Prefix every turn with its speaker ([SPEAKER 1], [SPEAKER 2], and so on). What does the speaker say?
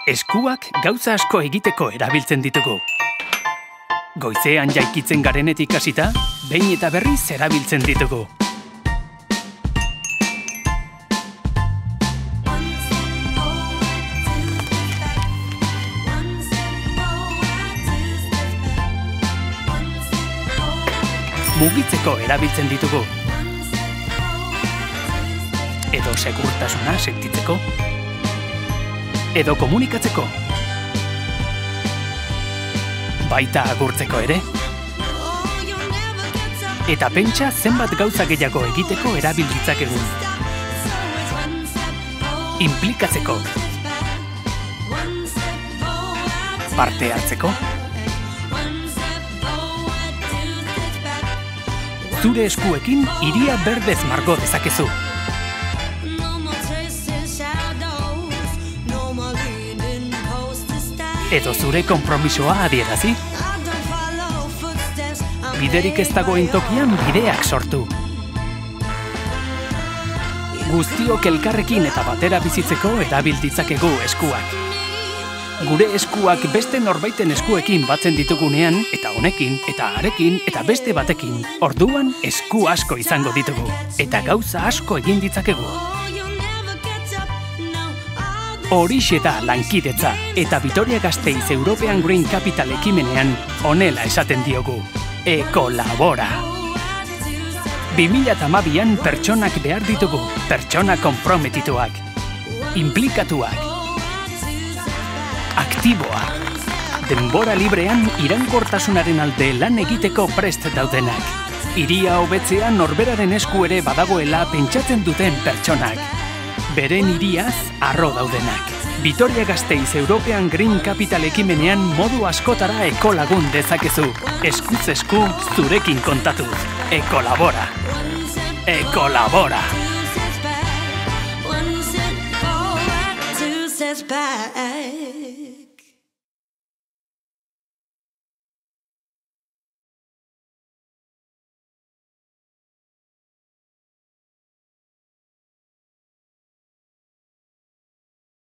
[SPEAKER 1] Eskuak gauza asko egiteko erabiltzen ditugu. Goizean jaikitzen garenetik hasita, behin eta berriz erabiltzen ditugu. Mugitzeko erabiltzen ditugu. Edo segurtasuna sentitzeko. Edo komunikatzeko. Baita agurtzeko ere. Eta pentsa zenbat gauza gehiago egiteko erabil ditzakegun. Inplikatzeko. Parte hartzeko. Zure eskuekin hiria berdez margo dezakezu. Edo zure konpromisoa adierazi. Biderik ez dagoen tokian bideak sortu. Guztiok elkarrekin eta batera bizitzeko erabil ditzakegu eskuak. Gure eskuak beste norbaiten eskuekin batzen ditugunean, eta honekin, eta harekin, eta beste batekin, orduan esku asko izango ditugu, eta gauza asko egin ditzakegu. Horixe da lankidetza, eta Vitoria-Gasteiz European Green Capital ekimenean honela esaten diogu. Ekolabora! 2012an pertsonak behar ditugu, pertsona konprometituak, inplikatuak, aktiboak, denbora librean iraunkortasunaren alde lan egiteko prest daudenak, hiria hobetzea norberaren esku ere badagoela pentsatzen duten pertsonak, beren hiriaz harro daudenak. Vitoria-Gasteiz European Green Capital ekimenean modu askotara ekolagun dezakezu. Eskuz esku zurekin kontatuz. Ekolabora! Ekolabora!
[SPEAKER 2] One step forward, two steps back.